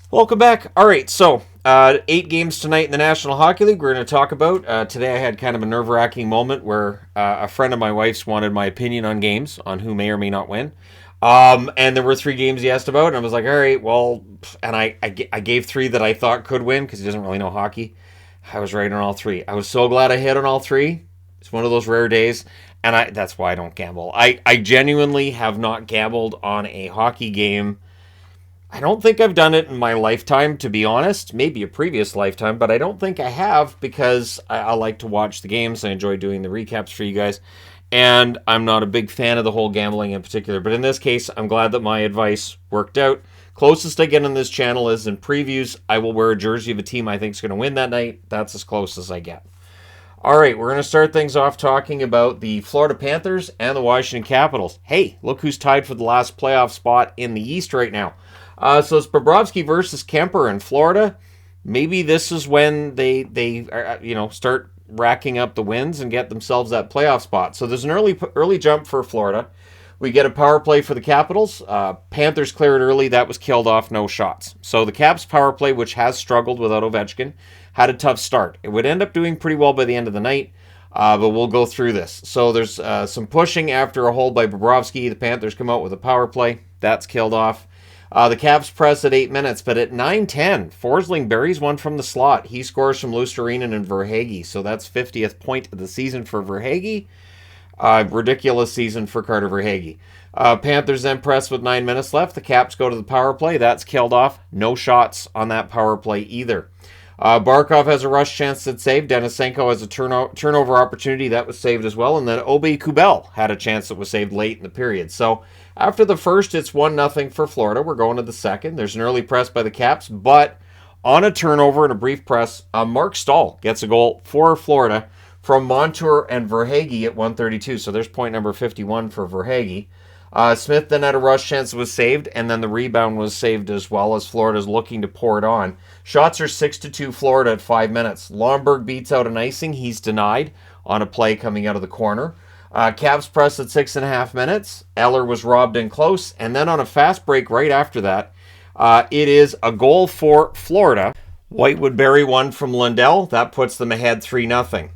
Welcome back. All right, so 8 games tonight in the National Hockey League we're going to talk about. Today I had kind of a nerve-wracking moment where a friend of my wife's wanted my opinion on games, on who may or may not win. And there were 3 games he asked about, and I was like, all right, well, and I gave 3 that I thought could win because he doesn't really know hockey. I was right on all 3. I was so glad I hit on all 3. It's one of those rare days, and that's why I don't gamble. I genuinely have not gambled on a hockey game. I don't think I've done it in my lifetime, to be honest. Maybe a previous lifetime, but I don't think I have because I like to watch the games. I enjoy doing the recaps for you guys. And I'm not a big fan of the whole gambling in particular. But in this case, I'm glad that my advice worked out. Closest I get on this channel is in previews. I will wear a jersey of a team I think is going to win that night. That's as close as I get. All right, we're going to start things off talking about the Florida Panthers and the Washington Capitals. Hey, look who's tied for the last playoff spot in the East right now. So it's Bobrovsky versus Kemper in Florida. Maybe this is when they start racking up the wins and get themselves that playoff spot. So there's an early jump for Florida. We get a power play for the Capitals. Panthers cleared early. That was killed off, no shots. So the Caps power play, which has struggled without Ovechkin, had a tough start. It would end up doing pretty well by the end of the night, but we'll go through this. So there's some pushing after a hold by Bobrovsky. The Panthers come out with a power play. That's killed off. The Caps press at 8 minutes, but at 9:10, Forsling buries one from the slot. He scores from Luostarinen and Verhaeghe, so that's 50th point of the season for Verhaeghe. Ridiculous season for Carter Verhaeghe. Panthers then press with 9 minutes left. The Caps go to the power play. That's killed off. No shots on that power play either. Barkov has a rush chance that's saved. Denisenko has a turnover opportunity that was saved as well. And then Aube-Kubel had a chance that was saved late in the period. So after the first, it's 1-0 for Florida. We're going to the second. There's an early press by the Caps, but on a turnover and a brief press, Mark Stahl gets a goal for Florida from Montour and Verhaeghe at 1:32. So there's point number 51 for Verhaeghe. Smith then had a rush chance that was saved, and then the rebound was saved as well as Florida's looking to pour it on. Shots are 6-2 Florida at 5 minutes. Lomberg beats out an icing. He's denied on a play coming out of the corner. Caps press at 6.5 minutes. Eller was robbed in close, and then on a fast break right after that, it is a goal for Florida. White would bury one from Lundell. That puts them ahead 3-0.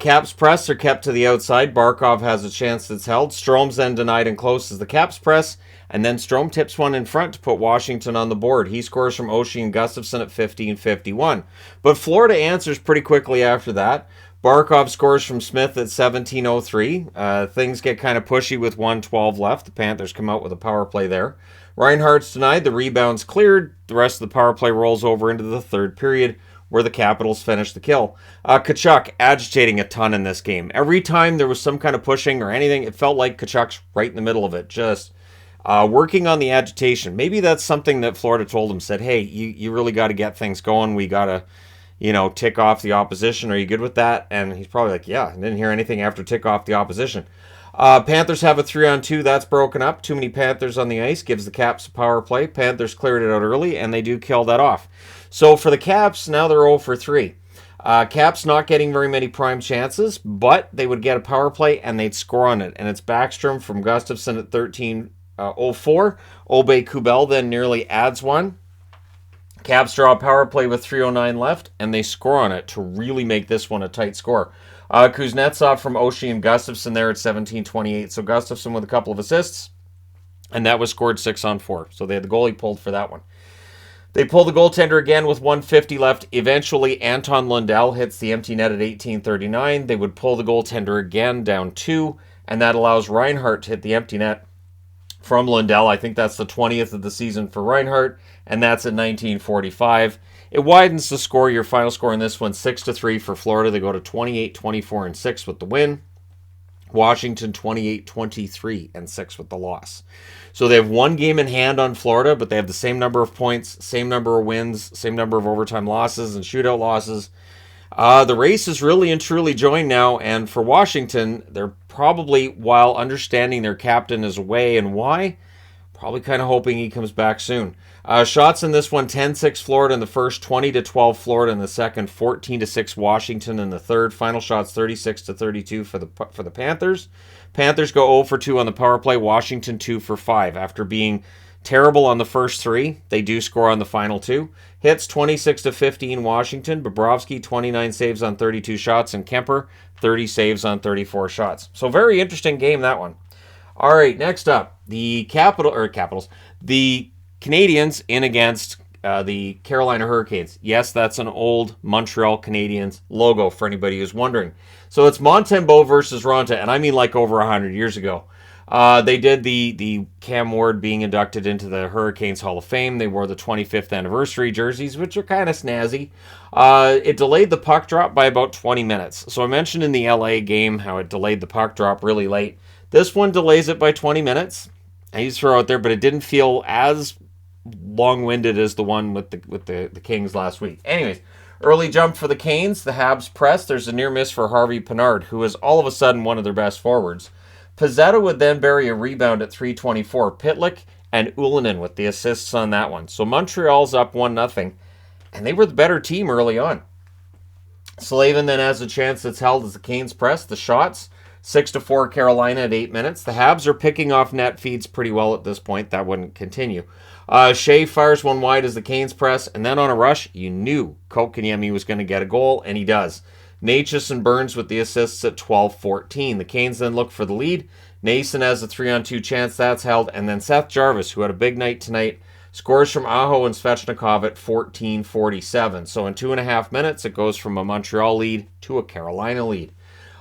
Caps press are kept to the outside. Barkov has a chance that's held. Strome's then denied and close as the Caps press, and then Strome tips one in front to put Washington on the board. He scores from Oshie and Gustafsson at 15:51. But Florida answers pretty quickly after that. Barkov scores from Smith at 17:03. Things get kind of pushy with 1:12 left. The Panthers come out with a power play there. Reinhardt's denied. The rebound's cleared. The rest of the power play rolls over into the third period, where the Capitals finish the kill. Tkachuk agitating a ton in this game. Every time there was some kind of pushing or anything, it felt like Tkachuk's right in the middle of it, just working on the agitation. Maybe that's something that Florida told him, said, hey, you really got to get things going. We got to, tick off the opposition. Are you good with that? And he's probably like, yeah, I didn't hear anything after tick off the opposition. Panthers have a 3-on-2. That's broken up. Too many Panthers on the ice. Gives the Caps a power play. Panthers cleared it out early, and they do kill that off. So for the Caps, now they're 0 for 3. Caps not getting very many prime chances, but they would get a power play, and they'd score on it. And it's Backstrom from Gustafsson at 13:04. Aube-Kubel then nearly adds one. Caps draw a power play with 3:09 left, and they score on it to really make this one a tight score. Kuznetsov from Oshie and Gustafsson there at 17:28. So Gustafsson with a couple of assists, and that was scored 6-on-4. So they had the goalie pulled for that one. They pull the goaltender again with 1:50 left. Eventually, Anton Lundell hits the empty net at 18:39. They would pull the goaltender again down 2, and that allows Reinhardt to hit the empty net from Lundell. I think that's the 20th of the season for Reinhardt, and that's at 19:45. It widens the score. Your final score in this one, 6-3 for Florida. They go to 28-24-6 with the win. Washington 28-23-6 with the loss. So they have one game in hand on Florida, but they have the same number of points, same number of wins, same number of overtime losses and shootout losses. The race is really and truly joined now, and for Washington, they're probably, while understanding their captain is away and why, probably kind of hoping he comes back soon. Shots in this one, 10-6 Florida in the first, 20-12 Florida in the second, 14-6 Washington in the third. Final shots, 36-32 for the Panthers. Panthers go 0 for 2 on the power play. Washington 2 for 5 after being Terrible on the first 3. They do score on the final 2. Hits 26-15 Washington. Bobrovsky 29 saves on 32 shots, and Kemper 30 saves on 34 shots. So very interesting game, that one. All right, next up, the Capitals, the Canadiens in against the Carolina Hurricanes. Yes, that's an old Montreal Canadiens logo for anybody who's wondering. So it's Montembeault versus Ronta, and I mean like over 100 years ago. They did the Cam Ward being inducted into the Hurricanes Hall of Fame. They wore the 25th anniversary jerseys, which are kind of snazzy. It delayed the puck drop by about 20 minutes. So I mentioned in the LA game how it delayed the puck drop really late. This one delays it by 20 minutes. I used to throw out there, but it didn't feel as long-winded as the one with the Kings last week. Anyways, early jump for the Canes. The Habs press. There's a near miss for Harvey Pinard, who is all of a sudden one of their best forwards. Pizzetta would then bury a rebound at 3:24. Pitlick and Ullinen with the assists on that one. So Montreal's up 1-0, and they were the better team early on. Slavin then has a chance that's held as the Canes press. The shots, 6-4 Carolina at 8 minutes. The Habs are picking off net feeds pretty well at this point. That wouldn't continue. Shea fires one wide as the Canes press, and then on a rush, you knew Kotkaniemi was going to get a goal, and he does. Natchez and Burns with the assists at 12-14. The Canes then look for the lead. Nason has a 3-on-2 chance. That's held. And then Seth Jarvis, who had a big night tonight, scores from Aho and Svechnikov at 14-47. So in 2.5 minutes, it goes from a Montreal lead to a Carolina lead.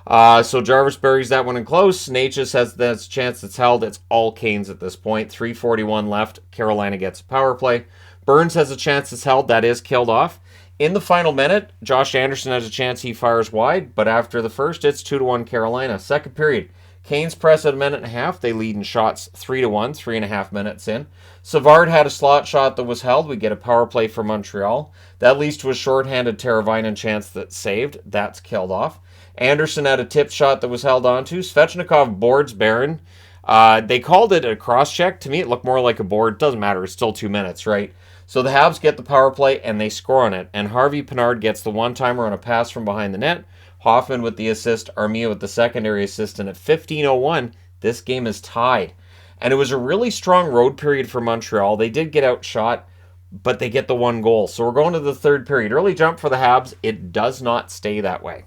So Jarvis buries that one in close. Natchez has this chance that's held. It's all Canes at this point. 3:41 left. Carolina gets a power play. Burns has a chance that's held. That is killed off. In the final minute, Josh Anderson has a chance. He fires wide, but after the first, it's 2-1 Carolina. Second period, Canes press at 1.5 minutes. They lead in shots 3-1, 3.5 minutes in. Savard had a slot shot that was held. We get a power play for Montreal. That leads to a shorthanded Teravainen chance that's saved. That's killed off. Anderson had a tip shot that was held onto. Svechnikov boards Barron. They called it a cross-check. To me, it looked more like a board. Doesn't matter. It's still 2 minutes, right? So the Habs get the power play, and they score on it. And Harvey Pinard gets the one-timer on a pass from behind the net. Hoffman with the assist. Armia with the secondary assist. And at 15:01, this game is tied. And it was a really strong road period for Montreal. They did get outshot, but they get the one goal. So we're going to the third period. Early jump for the Habs. It does not stay that way.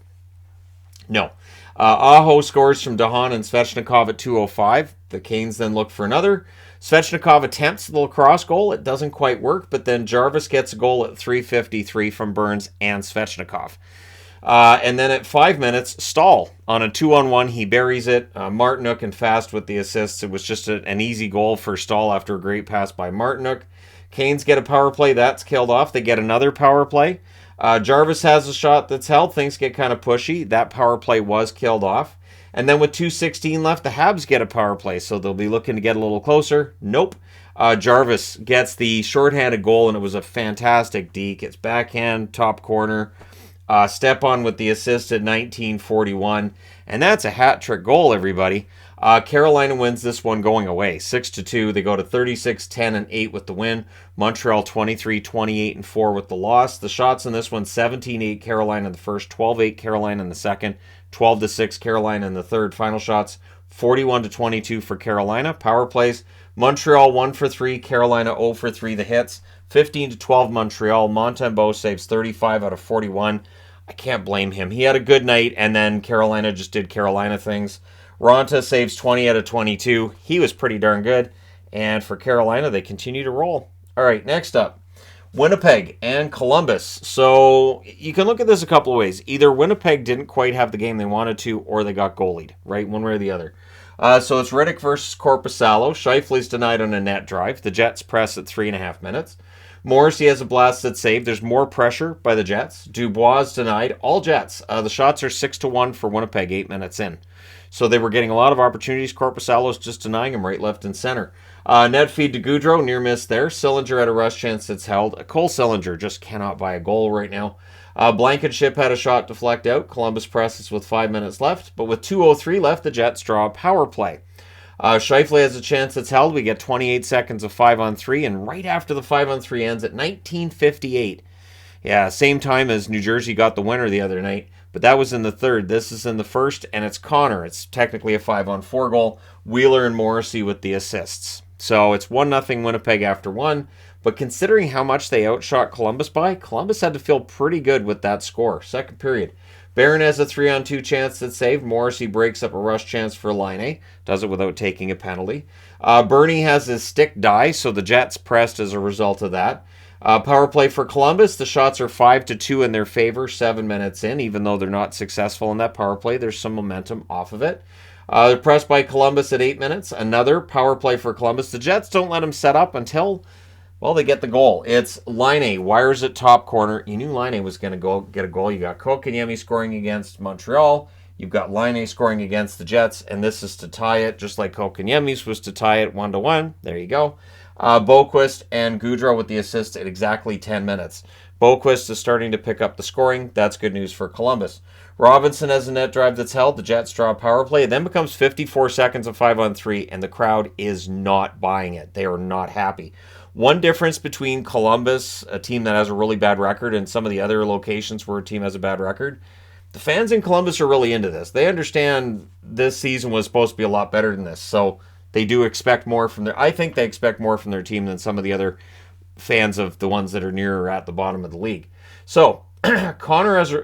No. Aho scores from DeHaan and Svechnikov at 2:05. The Canes then look for another. Svechnikov attempts the lacrosse goal. It doesn't quite work, but then Jarvis gets a goal at 3:53 from Burns and Svechnikov. And then at 5 minutes, Stahl on a 2-on-1. He buries it. Martinuk and Fast with the assists. It was just an easy goal for Stahl after a great pass by Martinuk. Canes get a power play. That's killed off. They get another power play. Jarvis has a shot that's held. Things get kind of pushy. That power play was killed off. And then with 2:16 left, the Habs get a power play, so they'll be looking to get a little closer. Nope. Jarvis gets the shorthanded goal, and it was a fantastic deke. It's backhand, top corner. Stepan with the assist at 19:41. And that's a hat-trick goal, everybody. Carolina wins this one going away, 6-2. They go to 36-10-8 with the win. Montreal 23-28-4 with the loss. The shots in this one, 17-8 Carolina in the first, 12-8 Carolina in the second, 12-6 Carolina in the third. Final shots, 41-22 for Carolina. Power plays, Montreal 1 for 3, Carolina 0 for 3. The hits, 15-12 Montreal. Montembeault saves 35 out of 41. I can't blame him. He had a good night, and then Carolina just did Carolina things. Ronta saves 20 out of 22. He was pretty darn good. And for Carolina, they continue to roll. All right, next up, Winnipeg and Columbus. So you can look at this a couple of ways. Either Winnipeg didn't quite have the game they wanted to, or they got goalied, right? One way or the other. So it's Riddick versus Korpisalo. Scheifele's denied on a net drive. The Jets press at 3.5 minutes. Morrissey has a blasted save. There's more pressure by the Jets. Dubois denied. All Jets. The shots are 6-1 for Winnipeg 8 minutes in. So they were getting a lot of opportunities. Korpisalo's just denying them right, left, and center. Net feed to Goudreau, near miss there. Sillinger had a rush chance that's held. Cole Sillinger just cannot buy a goal right now. Blankenship had a shot deflect out. Columbus presses with 5 minutes left. But with 2:03 left, the Jets draw a power play. Scheifele has a chance that's held. We get 28 seconds of 5-on-3. And right after the 5-on-3 ends at 19:58. Yeah, same time as New Jersey got the winner the other night. But that was in the third. This is in the first, and it's Connor. It's technically a 5-on-4 goal. Wheeler and Morrissey with the assists. So it's 1-0 Winnipeg after 1. But considering how much they outshot Columbus by, Columbus had to feel pretty good with that score. Second period. Barron has a 3-on-2 chance that's saved. Morrissey breaks up a rush chance for Laine. Does it without taking a penalty. Bernie has his stick die, so the Jets pressed as a result of that. Power play for Columbus. The shots are 5-2 in their favor 7 minutes in. Even though they're not successful in that power play, there's some momentum off of it. They're pressed by Columbus at 8 minutes. Another power play for Columbus. The Jets don't let them set up until, well, they get the goal. It's Laine, wires it top corner. You knew Laine was going to go get a goal. You got Kotkaniemi scoring against Montreal. You've got Laine scoring against the Jets, and this is to tie it, just like Kotkaniemi's was to tie it 1-1. There you go. Boquist and Gaudreau with the assist at exactly 10 minutes. Boquist is starting to pick up the scoring. That's good news for Columbus. Robinson has a net drive that's held. The Jets draw a power play. It then becomes 54 seconds of 5-on-3, and the crowd is not buying it. They are not happy. One difference between Columbus, a team that has a really bad record, and some of the other locations where a team has a bad record, the fans in Columbus are really into this. They understand this season was supposed to be a lot better than this, so they do expect more from their... I think they expect more from their team than some of the other fans of the ones that are near or at the bottom of the league. So, Connor's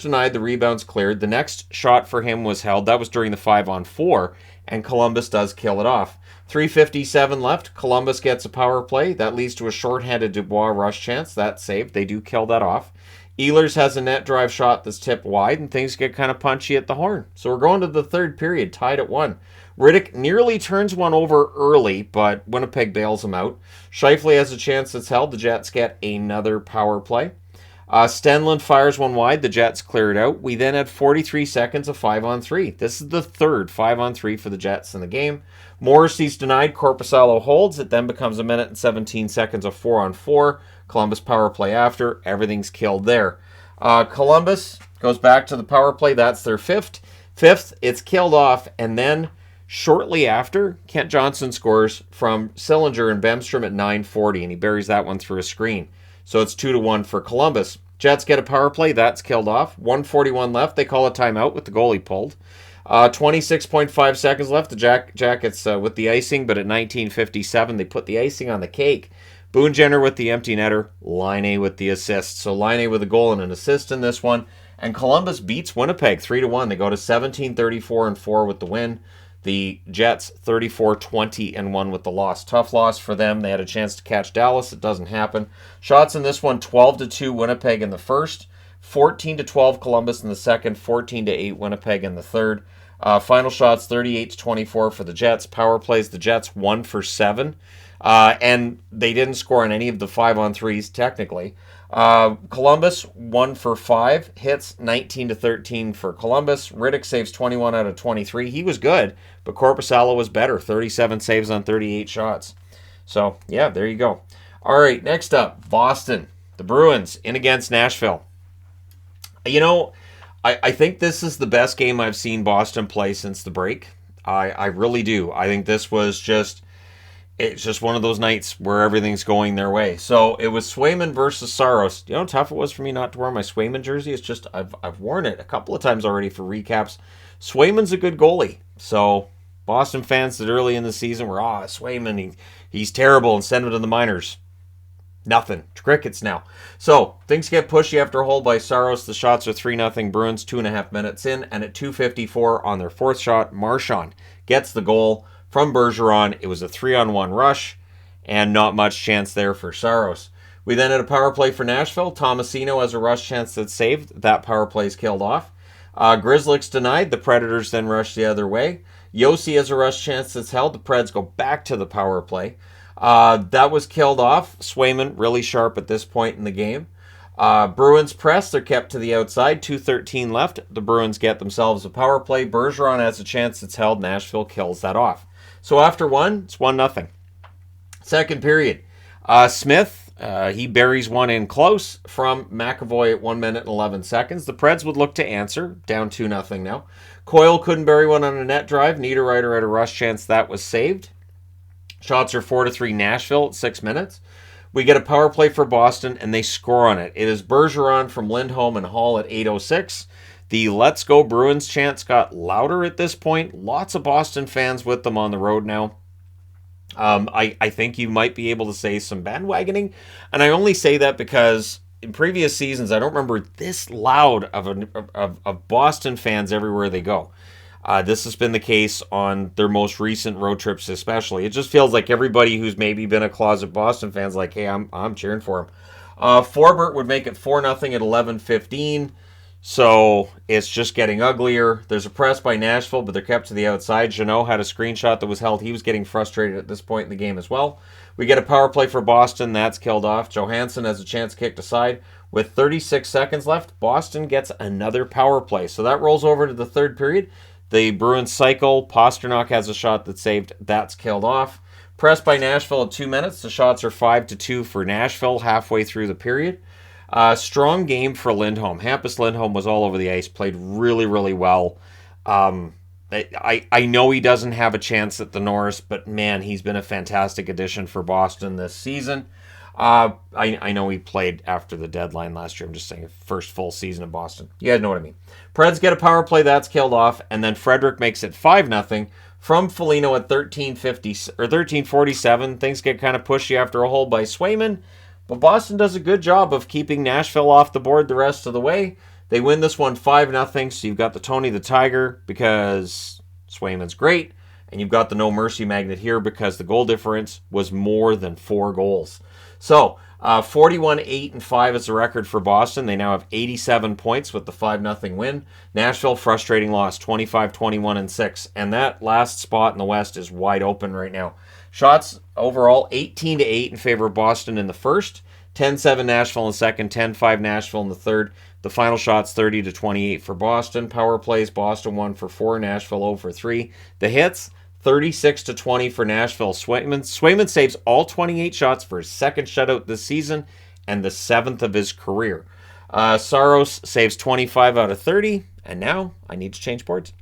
denied, the rebound's cleared. The next shot for him was held. That was during the 5-on-4, and Columbus does kill it off. 3:57 left. Columbus gets a power play. That leads to a shorthanded Dubois rush chance. That's saved. They do kill that off. Ehlers has a net drive shot that's tipped wide, and things get kind of punchy at the horn. So we're going to the third period, tied at 1. Riddick nearly turns one over early, but Winnipeg bails him out. Scheifele has a chance that's held. The Jets get another power play. Stenlund fires one wide. The Jets clear it out. We then had 43 seconds of 5-on-3. This is the third 5-on-3 for the Jets in the game. Morrissey's denied. Korpisalo holds. It then becomes 1 minute and 17 seconds of 4-on-4. Columbus power play after. Everything's killed there. Columbus goes back to the power play. That's their fifth. It's killed off. And then shortly after, Kent Johnson scores from Sillinger and Bemstrom at 9:40. And he buries that one through a screen. So it's 2-1 for Columbus. Jets get a power play. That's killed off. 1:41 left. They call a timeout with the goalie pulled. 26.5 seconds left. The Jackets with the icing, but at 19:57, they put the icing on the cake. Boone Jenner with the empty netter. Laine with the assist. So Laine with a goal and an assist in this one. And Columbus beats Winnipeg 3-1. They go to 17-34-4 with the win. The Jets 34-20-1 with the loss. Tough loss for them. They had a chance to catch Dallas. It doesn't happen. Shots in this one, 12-2 Winnipeg in the first, 14-12 Columbus in the second, 14-8 Winnipeg in the third. Final shots, 38-24 for the Jets. Power plays, the Jets 1 for 7. And they didn't score on any of the 5-on-3s technically. Columbus 1 for 5 hits, 19-13 for Columbus. Riddick saves 21 out of 23. He was good, but Korpisalo was better, 37 saves on 38 shots. So yeah, there you go. All right, next up, Boston, the Bruins in against Nashville. You know, I think this is the best game I've seen Boston play since the break. I really do. I think this was it's just one of those nights where everything's going their way. So it was Swayman versus Saros. You know how tough it was for me not to wear my Swayman jersey? It's just I've worn it a couple of times already for recaps. Swayman's a good goalie. So Boston fans that early in the season were, Swayman, he's terrible and send him to the minors. Nothing. Crickets now. So things get pushy after a hold by Saros. The shots are 3-0 Bruins, 2.5 minutes in. And at 2:54 on their fourth shot, Marchand gets the goal from Bergeron. It was a 3-on-1 rush, and not much chance there for Saros. We then had a power play for Nashville. Tomasino has a rush chance that's saved. That power play is killed off. Grizzlick's denied. The Predators then rush the other way. Yossi has a rush chance that's held. The Preds go back to the power play. That was killed off. Swayman really sharp at this point in the game. Bruins press. They're kept to the outside. 2:13 left. The Bruins get themselves a power play. Bergeron has a chance that's held. Nashville kills that off. So after one, it's 1-0. Second period. Smith, he buries one in close from McAvoy at 1 minute and 11 seconds. The Preds would look to answer. Down 2-0 now. Coyle couldn't bury one on a net drive. Niederreiter had a rush chance. That was saved. Shots are 4-3 Nashville at 6 minutes. We get a power play for Boston, and they score on it. It is Bergeron from Lindholm and Hall at 8:06. The Let's Go Bruins chants got louder at this point. Lots of Boston fans with them on the road now. I think you might be able to say some bandwagoning, and I only say that because in previous seasons I don't remember this loud of Boston fans everywhere they go. This has been the case on their most recent road trips, especially. It just feels like everybody who's maybe been a closet Boston fan's like, hey, I'm cheering for him. Forbert would make it 4-0 at 11:15. So it's just getting uglier. There's a press by Nashville, but they're kept to the outside. Jeannot had a screenshot that was held. He was getting frustrated at this point in the game as well. We get a power play for Boston. That's killed off. Johansson has a chance kicked aside. With 36 seconds left, Boston gets another power play. So that rolls over to the third period. The Bruins cycle. Pasternak has a shot that's saved. That's killed off. Press by Nashville at 2 minutes. The shots are 5-2 for Nashville halfway through the period. Strong game for Lindholm. Hampus Lindholm was all over the ice, played really, really well. I know he doesn't have a chance at the Norris, but man, he's been a fantastic addition for Boston this season. I know he played after the deadline last year. I'm just saying, first full season in Boston. You guys know what I mean. Preds get a power play, that's killed off, and then Frederick makes it 5-0 from Foligno at 13:47. Things get kind of pushy after a hole by Swayman. But Boston does a good job of keeping Nashville off the board the rest of the way. They win this one 5-0, so you've got the Tony the Tiger because Swayman's great, and you've got the no mercy magnet here because the goal difference was more than 4 goals. So 41-8-5 is the record for Boston. They now have 87 points with the 5-0 win. Nashville, frustrating loss, 25-21-6, and that last spot in the West is wide open right now. Shots overall 18-8 in favor of Boston in the first, 10-7 Nashville in the second, 10-5 Nashville in the third. The final shots 30-28 for Boston. Power plays, Boston 1 for 4, Nashville 0 for 3. The hits 36-20 for Nashville. Swayman saves all 28 shots for his second shutout this season and the 7th of his career. Saros saves 25 out of 30, and now I need to change boards.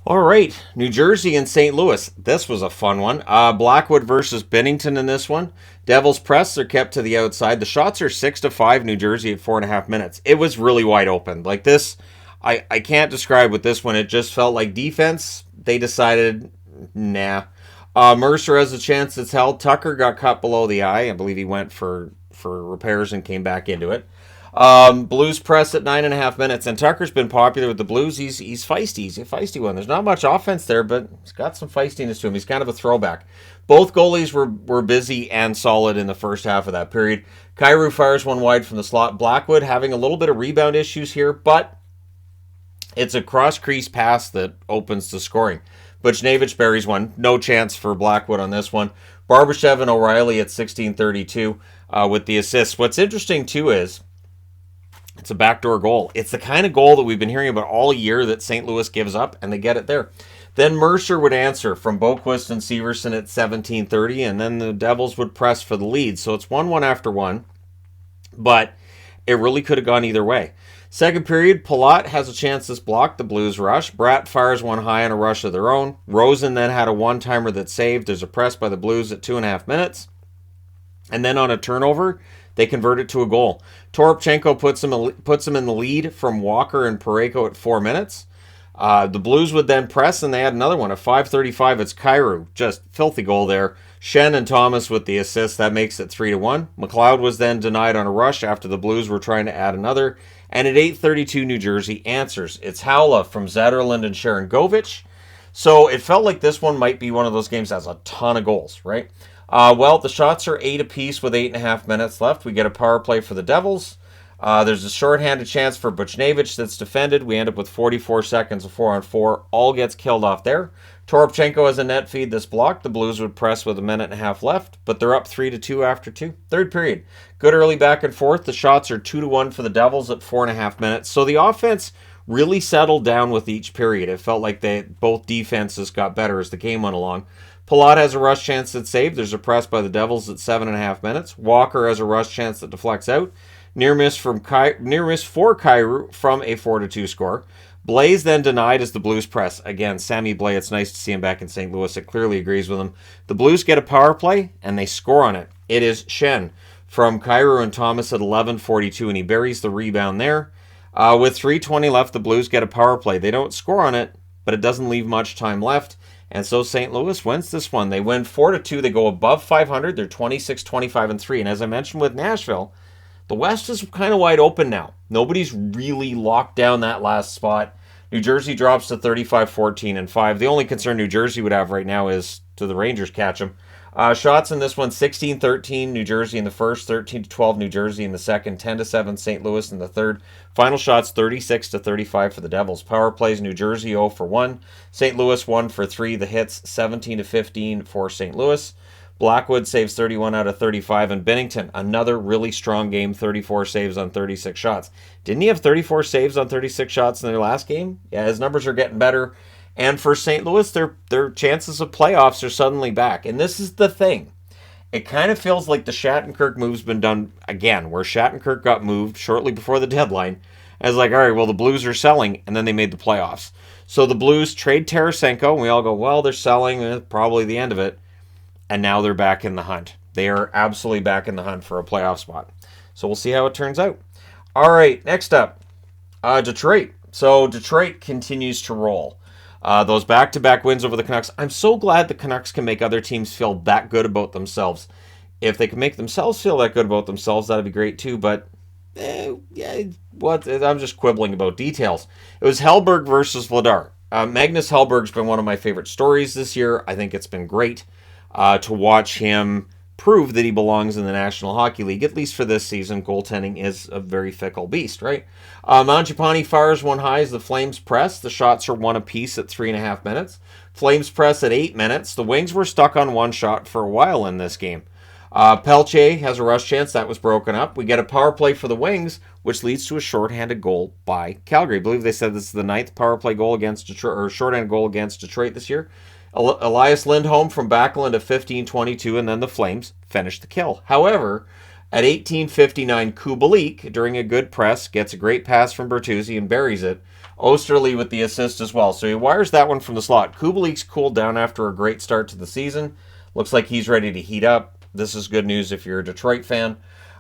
All right, New Jersey and St. Louis. This was a fun one. Blackwood versus Binnington in this one. Devils press, they're kept to the outside. The shots are 6-5 New Jersey at 4.5 minutes. It was really wide open. Like this, I can't describe with this one. It just felt like defense. They decided, nah. Mercer has a chance that's held. Tucker got cut below the eye. I believe he went for repairs and came back into it. Blues press at 9.5 minutes, and Tucker's been popular with the Blues. He's feisty. He's a feisty one. There's not much offense there, but he's got some feistiness to him. He's kind of a throwback. Both goalies were busy and solid in the first half of that period. Kyrou fires one wide from the slot. Blackwood having a little bit of rebound issues here, but it's a cross-crease pass that opens the scoring. Buchnevich buries one. No chance for Blackwood on this one. Barbashev and O'Reilly at 16:32 with the assists. What's interesting, too, is it's a backdoor goal. It's the kind of goal that we've been hearing about all year that St. Louis gives up, and they get it there. Then Mercer would answer from Boquist and Severson at 17:30, and then the Devils would press for the lead. So it's 1-1 after one, but it really could have gone either way. Second period, Palat has a chance that's blocked. The Blues rush. Bratt fires one high on a rush of their own. Rosen then had a one-timer that saved. There's a press by the Blues at 2.5 minutes. And then on a turnover, they convert it to a goal. Toropchenko puts him in the lead from Walker and Parayko at 4 minutes. The Blues would then press, and they had another one at 5:35. It's Kyrou. Just filthy goal there. Shen and Thomas with the assist. That makes it 3-1. McLeod was then denied on a rush after the Blues were trying to add another. And at 8:32, New Jersey answers. It's Howla from Zetterlund and Sharangovich. So it felt like this one might be one of those games that has a ton of goals, right? Well, the shots are 8 apiece with 8.5 minutes left. We get a power play for the Devils. There's a shorthanded chance for Buchnevich that's defended. We end up with 44 seconds of 4-on-4. All gets killed off there. Toropchenko has a net feed that's blocked. The Blues would press with 1.5 minutes left, but they're up 3-2 after 2. Third period. Good early back and forth. The shots are 2-1 for the Devils at 4.5 minutes. So the offense really settled down with each period. It felt like both defenses got better as the game went along. Palat has a rush chance that's saved. There's a press by the Devils at 7.5 minutes. Walker has a rush chance that deflects out. Near miss for Kyrou from a 4-2 score. Blaze then denied as the Blues press. Again, Sammy Blais, it's nice to see him back in St. Louis. It clearly agrees with him. The Blues get a power play, and they score on it. It is Shen from Kyrou and Thomas at 11:42, and he buries the rebound there. With 3:20 left, the Blues get a power play. They don't score on it, but it doesn't leave much time left. And so St. Louis wins this one. They win 4-2. They go above 500. They're 26-25-3. And as I mentioned with Nashville, the West is kind of wide open now. Nobody's really locked down that last spot. New Jersey drops to 35-14-5. The only concern New Jersey would have right now is do the Rangers catch them. Shots in this one, 16-13 New Jersey in the first, 13-12 New Jersey in the second, 10-7 St. Louis in the third. Final shots, 36-35 for the Devils. Power plays, New Jersey 0 for 1. St. Louis 1 for 3. The hits, 17-15 for St. Louis. Blackwood saves 31 out of 35, and Binnington, another really strong game, 34 saves on 36 shots. Didn't he have 34 saves on 36 shots in their last game? Yeah, his numbers are getting better. And for St. Louis, their chances of playoffs are suddenly back. And this is the thing. It kind of feels like the Shattenkirk move's been done again, where Shattenkirk got moved shortly before the deadline. I was like, all right, well, the Blues are selling, and then they made the playoffs. So the Blues trade Tarasenko, and we all go, well, they're selling, probably the end of it. And now they're back in the hunt. They are absolutely back in the hunt for a playoff spot. So we'll see how it turns out. All right, next up, Detroit. So Detroit continues to roll. Those back-to-back wins over the Canucks. I'm so glad the Canucks can make other teams feel that good about themselves. If they can make themselves feel that good about themselves, that'd be great too. But I'm just quibbling about details. It was Hellberg versus Vladar. Magnus Hellberg's been one of my favorite stories this year. I think it's been great to watch him prove that he belongs in the National Hockey League, at least for this season. Goaltending is a very fickle beast, right? Mangiapane fires one high as the Flames press. The shots are one apiece at 3.5 minutes. Flames press at 8 minutes. The Wings were stuck on one shot for a while in this game. Pelche has a rush chance. That was broken up. We get a power play for the Wings, which leads to a shorthanded goal by Calgary. I believe they said this is the 9th power play goal against Detroit, or shorthanded goal against Detroit this year. Elias Lindholm from Backlund at 15:22, and then the Flames finished the kill. However, at 18:59, Kubalik, during a good press, gets a great pass from Bertuzzi and buries it. Osterley with the assist as well. So he wires that one from the slot. Kubalik's cooled down after a great start to the season. Looks like he's ready to heat up. This is good news if you're a Detroit fan.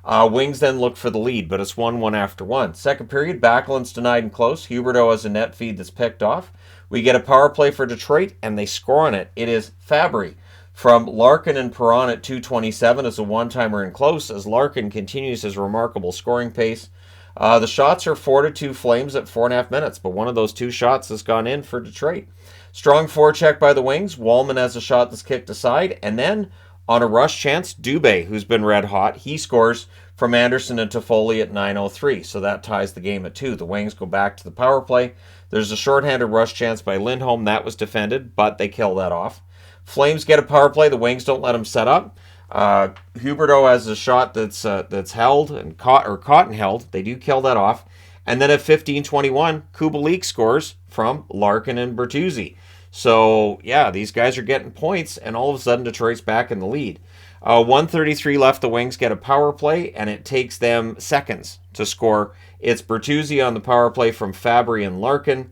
Wings then look for the lead, but it's 1-1 after one. Second period, Backlund's denied and close. Huberdeau has a net feed that's picked off. We get a power play for Detroit, and they score on it. It is Fabry from Larkin and Perron at 2:27 as a one-timer in close, as Larkin continues his remarkable scoring pace. The shots are 4-2 Flames at 4.5 minutes, but one of those two shots has gone in for Detroit. Strong forecheck by the Wings. Wallman has a shot that's kicked aside, and then on a rush chance, Dubé, who's been red hot, he scores from Anderson and Toffoli at 9:03, so that ties the game at 2. The Wings go back to the power play. There's a shorthanded rush chance by Lindholm. That was defended, but they kill that off. Flames get a power play. The Wings don't let them set up. Huberdeau has a shot that's held and caught and held. They do kill that off. And then at 15:21, Kubalik scores from Larkin and Bertuzzi. So, yeah, these guys are getting points, and all of a sudden Detroit's back in the lead. 1:33 left, the Wings get a power play, and it takes them seconds to score. It's Bertuzzi on the power play from Fabry and Larkin.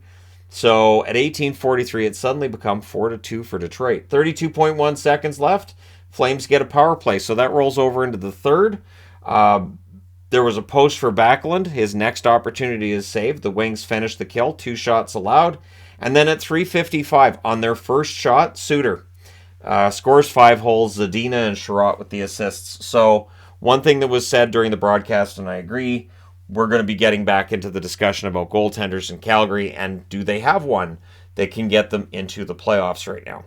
So at 18:43, it's suddenly become 4-2 for Detroit. 32.1 seconds left. Flames get a power play, so that rolls over into the third. There was a post for Backlund. His next opportunity is saved. The Wings finish the kill, 2 shots allowed. And then at 3:55, on their first shot, Suter scores 5 holes. Zadina and Sherratt with the assists. So one thing that was said during the broadcast, and I agree, we're going to be getting back into the discussion about goaltenders in Calgary, and do they have one that can get them into the playoffs right now?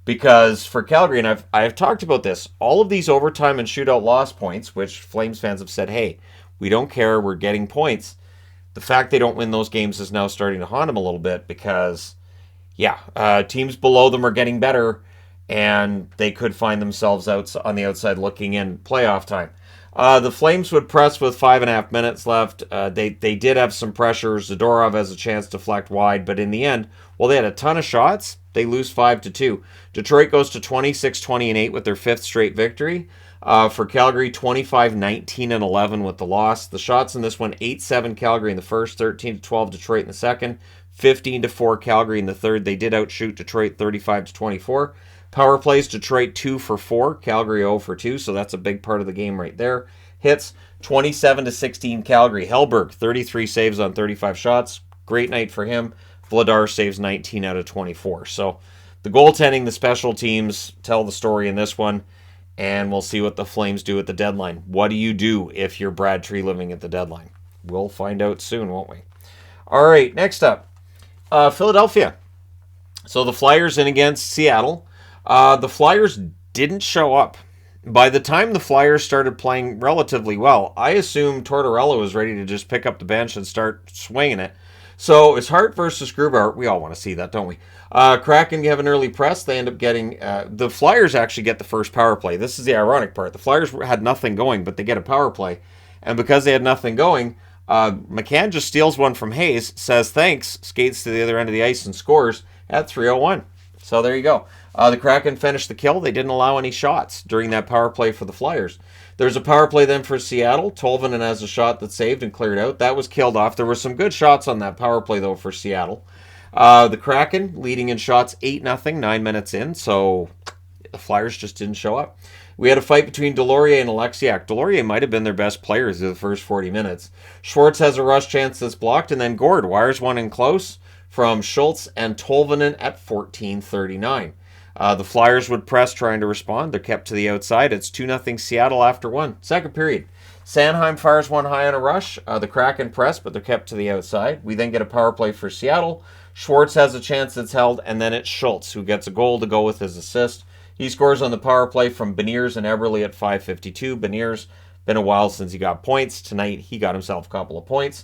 Because for Calgary, and I've talked about this, all of these overtime and shootout loss points, which Flames fans have said, hey, we don't care, we're getting points. The fact they don't win those games is now starting to haunt them a little bit because, teams below them are getting better, and they could find themselves on the outside looking in playoff time. The Flames would press with 5.5 minutes left. They did have some pressure. Zadorov has a chance to deflect wide, but in the end, while they had a ton of shots, they lose 5-2. Detroit goes to 26-20-8 with their 5th straight victory. For Calgary, 25-19-11 with the loss. The shots in this one, 8-7 Calgary in the first, 13-12 Detroit in the second, 15-4 Calgary in the third. They did outshoot Detroit 35-24. Power plays, Detroit 2 for 4, Calgary 0 for 2, so that's a big part of the game right there. Hits, 27-16 Calgary. Hellberg, 33 saves on 35 shots. Great night for him. Vladar saves 19 out of 24. So The goaltending, the special teams tell the story in this one, and we'll see what the Flames do at the deadline. What do you do if you're Brad Treliving at the deadline? We'll find out soon, won't we? All right, next up, Philadelphia. So the Flyers in against Seattle. The Flyers didn't show up. By the time the Flyers started playing relatively well, I assumed Tortorella was ready to just pick up the bench and start swinging it. So it's Hart versus Grubauer. We all want to see that, don't we? Kraken have an early press. They end up getting... the Flyers actually get the first power play. This is the ironic part. The Flyers had nothing going, but they get a power play. And because they had nothing going, McCann just steals one from Hayes, says thanks, skates to the other end of the ice and scores at 3:01. So there you go. The Kraken finished the kill. They didn't allow any shots during that power play for the Flyers. There's a power play then for Seattle. Tolvanen has a shot that saved and cleared out. That was killed off. There were some good shots on that power play, though, for Seattle. The Kraken leading in shots 8-0, 9 minutes in. So the Flyers just didn't show up. We had a fight between Delorier and Alexiak. Delorier might have been their best players in the first 40 minutes. Schwartz has a rush chance that's blocked, and then Gord wires one in close from Schultz and Tolvanen at 14:39. The Flyers would press trying to respond. They're kept to the outside. It's 2-0 Seattle after one. Second period. Sanheim fires one high on a rush. The Kraken press, but they're kept to the outside. We then get a power play for Seattle. Schwartz has a chance that's held, and then it's Schultz who gets a goal to go with his assist. He scores on the power play from Beniers and Eberle at 5:52. Beniers, been a while since he got points. Tonight, he got himself a couple of points.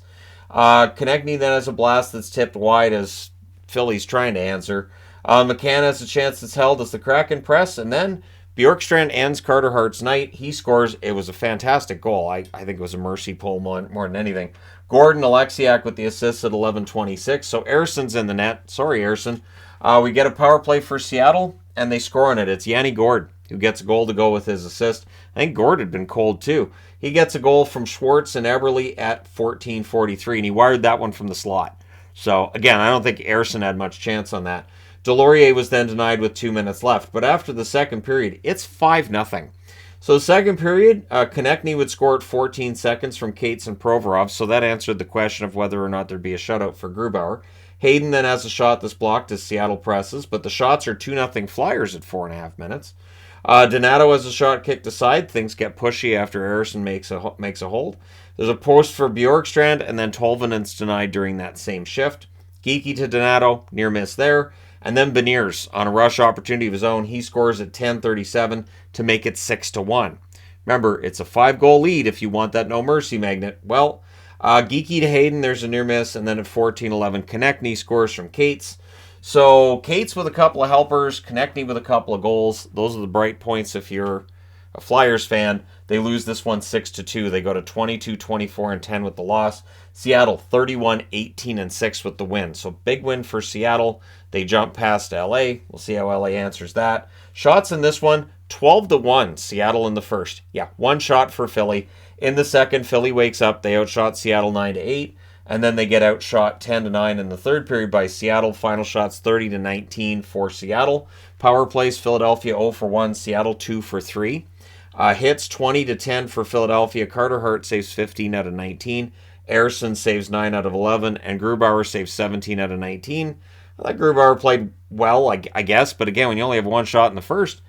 Konechny then has a blast that's tipped wide as Philly's trying to answer. McCann has a chance that's held as the Kraken press, and then Bjorkstrand ends Carter Hart's night. He scores. It was a fantastic goal. I think it was a mercy pull more than anything. Gordon Alexiak with the assist at 11:26. So Ersson's in the net. Sorry, Ersson. We get a power play for Seattle, and they score on it. It's Yanni Gord who gets a goal to go with his assist. I think Gord had been cold too. He gets a goal from Schwartz and Eberle at 14:43, and he wired that one from the slot. So, again, I don't think Ersson had much chance on that. Delorier was then denied with 2 minutes left. But after the second period, it's 5-0. So second period, Konechny would score at 14 seconds from Cates and Provorov. So that answered the question of whether or not there'd be a shutout for Grubauer. Hayden then has a shot that's blocked as Seattle presses. But the shots are 2-0 Flyers at 4.5 minutes. Donato has a shot kicked aside. Things get pushy after Ersson makes a hold. There's a post for Bjorkstrand, and then Tolvanen's denied during that same shift. Geeky to Donato, near miss there. And then Beniers, on a rush opportunity of his own, he scores at 10:37 to make it 6-1. Remember, it's a 5-goal lead if you want that no mercy magnet. Well, Geeky to Hayden, there's a near miss, and then at 14:11, Konechny scores from Cates. So Cates with a couple of helpers, Konechny with a couple of goals. Those are the bright points if you're a Flyers fan. They lose this one 6-2. They go to 22, 24, and 10 with the loss. Seattle 31, 18, and 6 with the win. So big win for Seattle. They jump past LA. We'll see how LA answers that. Shots in this one, 12-1. Seattle in the first. Yeah, one shot for Philly. In the second, Philly wakes up. They outshot Seattle 9-8. And then they get outshot 10-9 in the third period by Seattle. Final shots 30-19 for Seattle. Power plays Philadelphia 0 for 1. Seattle 2 for 3. Hits 20-10 for Philadelphia. Carter Hart saves 15 out of 19. Ersson saves 9 out of 11. And Grubauer saves 17 out of 19. I thought Grubauer played well, I guess. But again, when you only have one shot in the first,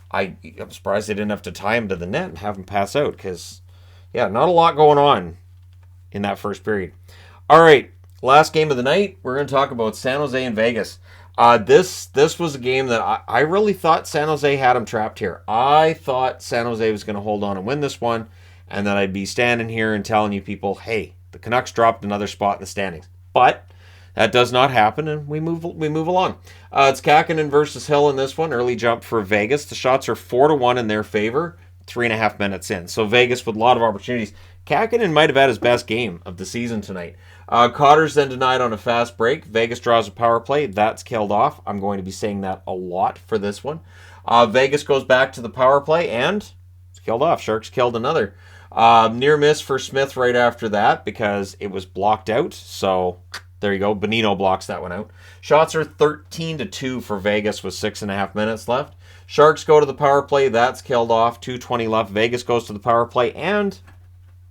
I'm surprised they didn't have to tie him to the net and have him pass out. Because, yeah, not a lot going on in that first period. All right, last game of the night. We're going to talk about San Jose and Vegas. This was a game that I really thought San Jose had him trapped here. I thought San Jose was going to hold on and win this one, and that I'd be standing here and telling you people, hey, the Canucks dropped another spot in the standings. But that does not happen, and we move along. It's Kakinen versus Hill in this one. Early jump for Vegas. The shots are 4-1 in their favor, 3.5 minutes in. So Vegas with a lot of opportunities. Kakinen might have had his best game of the season tonight. Cotter's then denied on a fast break. Vegas draws a power play. That's killed off. I'm going to be saying that a lot for this one. Vegas goes back to the power play, and it's killed off. Sharks killed another. Near miss for Smith right after that because it was blocked out. So there you go. Bonino blocks that one out. Shots are 13-2 for Vegas with 6.5 minutes left. Sharks go to the power play. That's killed off. 2:20 left. Vegas goes to the power play, and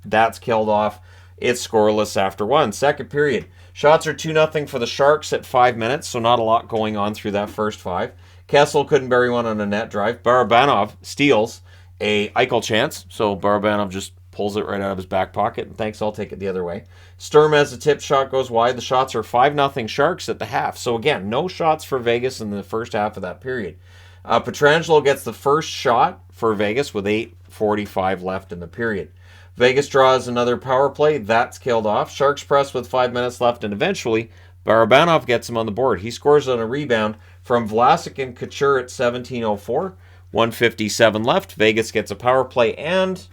that's killed off. It's scoreless after one. Second period. Shots are 2-0 for the Sharks at 5 minutes, so not a lot going on through that first 5. Kessel couldn't bury one on a net drive. Barabanov steals a Eichel chance, so Barabanov just pulls it right out of his back pocket, and thanks, I'll take it the other way. Sturm, as the tip shot goes wide, the shots are 5-0 Sharks at the half. So again, no shots for Vegas in the first half of that period. Pietrangelo gets the first shot for Vegas with 8:45 left in the period. Vegas draws another power play. That's killed off. Sharks press with 5 minutes left, and eventually Barabanov gets him on the board. He scores on a rebound from Vlasic and Couture at 17:04. 1:57 left. Vegas gets a power play, and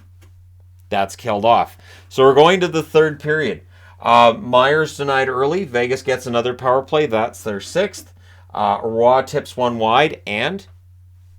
that's killed off. So we're going to the third period. Myers denied early. Vegas gets another power play. That's their sixth. Roy tips one wide, and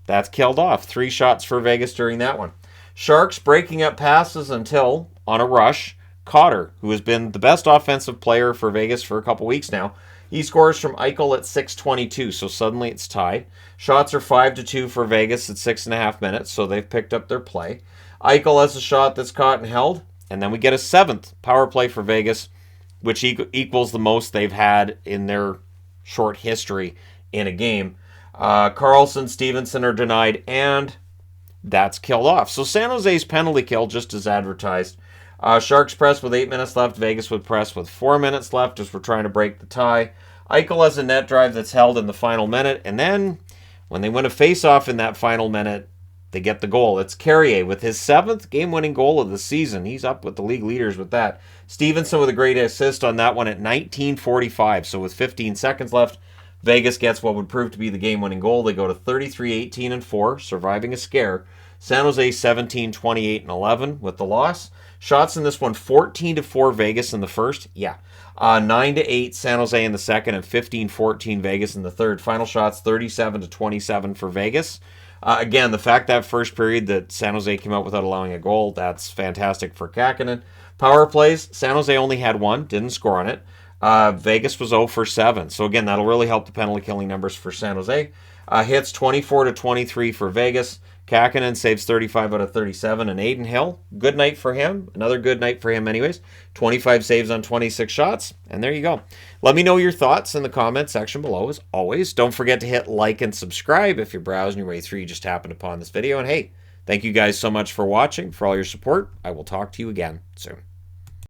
that's killed off. 3 shots for Vegas during that one. Sharks breaking up passes until, on a rush, Cotter, who has been the best offensive player for Vegas for a couple weeks now, he scores from Eichel at 6:22, so suddenly it's tied. Shots are 5-2 for Vegas at 6.5 minutes, so they've picked up their play. Eichel has a shot that's caught and held, and then we get a 7th power play for Vegas, which equals the most they've had in their short history in a game. Carlson, Stevenson are denied, and that's killed off. So San Jose's penalty kill, just as advertised. Sharks press with 8 minutes left. Vegas would press with 4 minutes left as we're trying to break the tie. Eichel has a net drive that's held in the final minute, and then when they win a face-off in that final minute, they get the goal. It's Carrier with his 7th game-winning goal of the season. He's up with the league leaders with that. Stevenson with a great assist on that one at 19:45. So with 15 seconds left, Vegas gets what would prove to be the game-winning goal. They go to 33-18-4, surviving a scare. San Jose 17-28-11 with the loss. Shots in this one, 14-4 Vegas in the first. 9-8 San Jose in the second, and 15-14 Vegas in the third. Final shots, 37-27 for Vegas. Again, the fact that first period that San Jose came out without allowing a goal, that's fantastic for Kakkonen. Power plays, San Jose only had 1, didn't score on it. Vegas was 0 for 7. So again, that'll really help the penalty killing numbers for San Jose. Hits 24-23 for Vegas. Kakkonen saves 35 out of 37. And Aiden Hill, good night for him. Another good night for him anyways. 25 saves on 26 shots. And there you go. Let me know your thoughts in the comments section below as always. Don't forget to hit like and subscribe if you're browsing your way through. You just happened upon this video. And hey, thank you guys so much for watching, for all your support. I will talk to you again soon.